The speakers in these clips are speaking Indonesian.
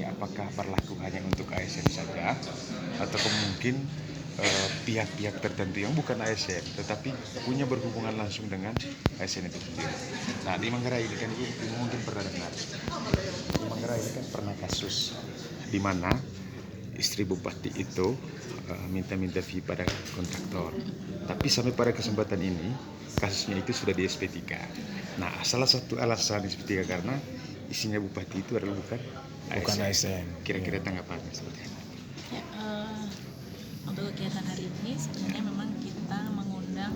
apakah berlaku hanya untuk ASN saja atau mungkin pihak-pihak tertentu yang bukan ASN tetapi punya berhubungan langsung dengan ASN itu sendiri. Nah, di Manggarai ini kan Ibu mungkin pernah dengar. Di Manggarai ini kan pernah kasus di mana istri bupati itu minta-minta fee pada kontraktor. Tapi sampai pada kesempatan ini kasusnya itu sudah di SP3. Nah, salah satu alasan SP3 karena isinya bupati itu adalah bukan ASN. Kira-kira tanggapannya seperti apa? Ya, untuk kegiatan hari ini sebenarnya memang kita mengundang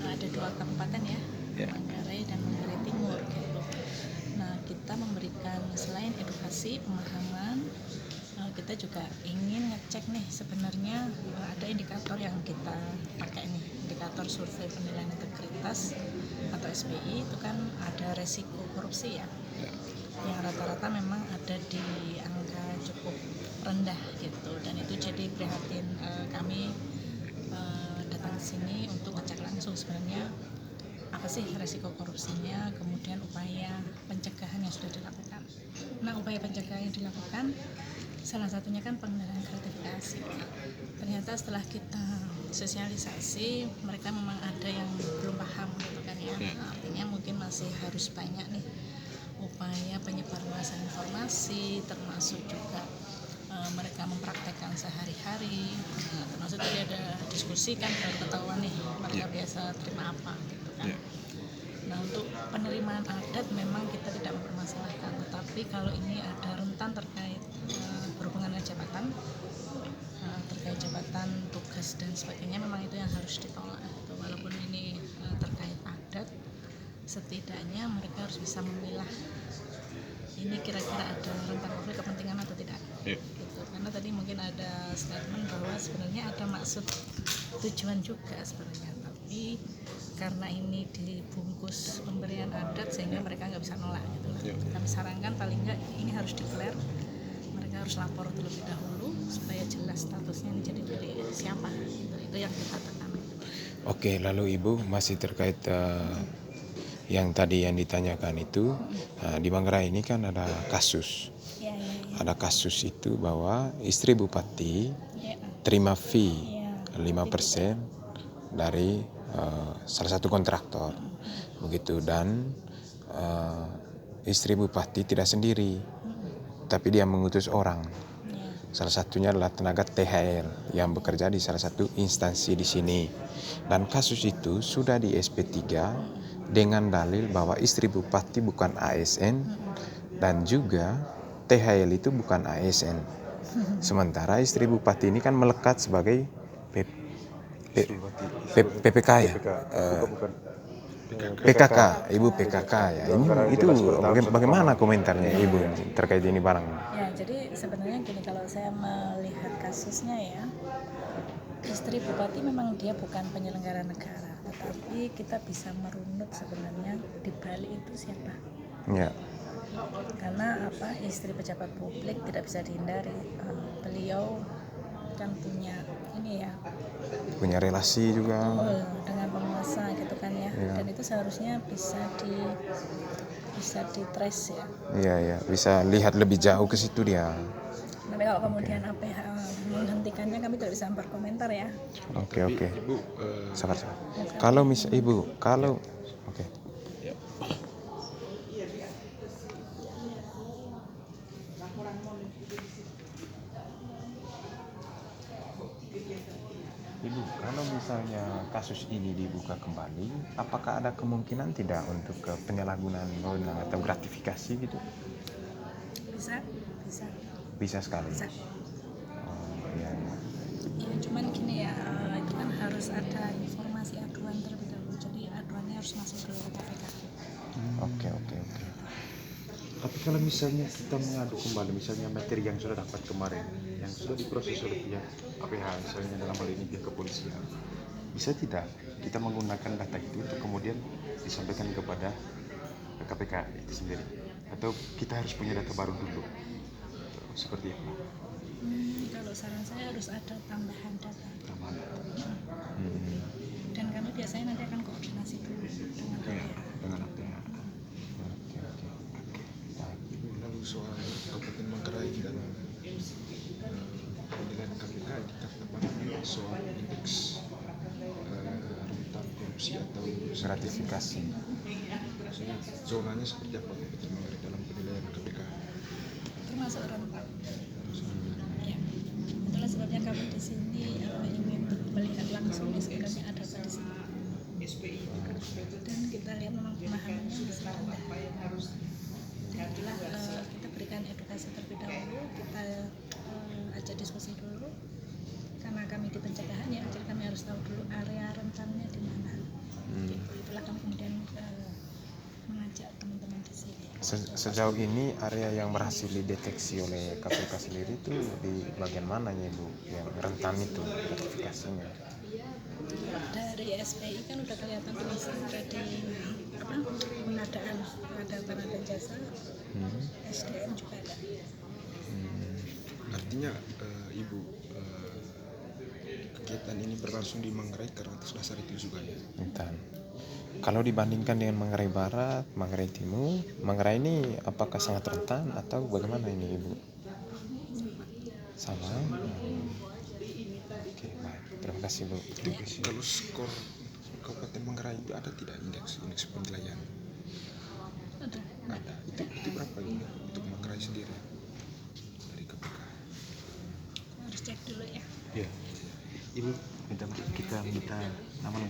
ada 2 kabupaten ya, Manggarai dan Manggarai Timur gitu. Nah, kita memberikan selain edukasi, pemahaman, kita juga ingin ngecek nih sebenarnya ada indikator yang kita pakai nih, indikator survei penilaian integritas atau SPI itu kan ada resiko korupsi ya. Yang rata-rata memang ada di angka cukup rendah gitu, dan itu jadi prihatin kami datang ke sini untuk ngecek langsung sebenarnya apa sih resiko korupsinya, kemudian upaya pencegahan yang sudah dilakukan. Nah, upaya pencegahan yang dilakukan salah satunya kan pengendalian gratifikasi. Ternyata setelah kita sosialisasi, mereka memang ada yang belum paham gitu kan ya. Artinya mungkin masih harus banyak nih upaya penyebarluasan informasi, termasuk juga mereka mempraktekkan sehari-hari. Termasuk tadi ada diskusi kan, baru ketahuan nih mereka biasa terima apa gitu kan. Nah, untuk penerimaan adat memang kita tidak mempermasalahkan, tetapi kalau ini ada rentan terkait berhubungan dengan jabatan, terkait jabatan, tugas dan sebagainya, memang itu yang harus ditolak gitu. Walaupun ini terkait adat, setidaknya mereka harus bisa memilah ini kira-kira ada rentan konflik kepentingan atau tidak gitu. Karena tadi mungkin ada statement bahwa sebenarnya ada maksud tujuan juga sebenarnya, tapi karena ini dibungkus pemberian adat sehingga mereka nggak bisa nolak gitu. Kami sarankan paling nggak ini harus declare, mereka harus lapor terlebih dahulu supaya jelas statusnya ini jadi dari siapa gitu. Itu yang kita tekankan. Oke, lalu Ibu masih terkait yang tadi yang ditanyakan itu, di Manggarai ini kan ada kasus. Ada kasus itu bahwa istri bupati terima fee 5% dari salah satu kontraktor. Begitu, dan istri bupati tidak sendiri, tapi dia mengutus orang. Salah satunya adalah tenaga THL yang bekerja di salah satu instansi di sini. Dan kasus itu sudah di SP3 dengan dalil bahwa istri bupati bukan ASN dan juga THL itu bukan ASN. Sementara istri bupati ini kan melekat sebagai PPK ya, PKK, Ibu PKK ya. Ini itu bagaimana komentarnya Ibu terkait ini barang? Ya, jadi sebenarnya gini, kalau saya melihat kasusnya ya, istri bupati memang dia bukan penyelenggara negara, tetapi kita bisa merunut sebenarnya di balik itu siapa. Ya. Karena apa, istri pejabat publik tidak bisa dihindari, beliau kan punya ini ya, punya relasi juga dengan penguasa gitu kan ya. Dan itu seharusnya bisa di trace ya. Iya, bisa lihat lebih jauh ke situ dia. Tapi kalau kemudian APH menghentikannya, kami tidak bisa berkomentar ya. Oke. Ibu, sabar. Kalau Ibu, oke. Ibu, kalau misalnya kasus ini dibuka kembali, apakah ada kemungkinan tidak untuk penyalahgunaan wewenang atau gratifikasi gitu? Bisa sekali. Bisa. Ya, Cuman gini ya, itu kan harus ada informasi aduan terlebih dahulu. Jadi aduannya harus masuk ke KPK. Oke. Tapi kalau misalnya kita mengadu kembali, misalnya materi yang sudah dapat kemarin, yang sudah diproses oleh pihak APH, misalnya dalam hal ini pihak kepolisian, bisa tidak kita menggunakan data itu untuk kemudian disampaikan kepada KPK itu sendiri? Atau kita harus punya data baru dulu? Seperti apa? Kalau saran saya harus ada tambahan data. Dan kami biasanya nanti akan koordinasi dulu dengan APH. Lalu soal Kabupaten Manggarai dan gratifikasi. Maksudnya zonanya seperti apa Bukit Manggarai dalam penilaian KPK? termasuk rentan. Ya, itulah sebabnya kami di sini ingin melihat langsung sebenarnya ada apa di sini. Dan kita lihat memang pemahamannya masih rendah. Dan itulah kita berikan edukasi terlebih dahulu, kita ajak diskusi dulu. Karena kami di pencegahan ya, jadi kami harus tahu dulu area rentannya di mana. Gitu. Itulah kami kemudian mengajak teman-teman di sini. Sejauh ini area yang berhasil dideteksi oleh KPK sendiri itu di bagian mananya Ibu yang rentan itu gratifikasinya? Dari SPI kan udah kelihatan tuh Mas, ada di pengadaan barang dan jasa, SDM juga ada. Artinya Ibu, kegiatan ini berlangsung di Manggarai karena atas dasar itu juga ya? Rentan. Kalau dibandingkan dengan Manggarai Barat, Manggarai Timur, Manggarai ini apakah sangat rentan atau bagaimana ini Ibu? Sama. Oke, baik. Terima kasih Bu. Kalau skor Kabupaten Manggarai itu ada tidak indeks penilaian? Ada. Ada. Itu berapa ini untuk Manggarai sendiri dari KPK? Harus cek dulu ya. Ya. Ibu, kita minta nama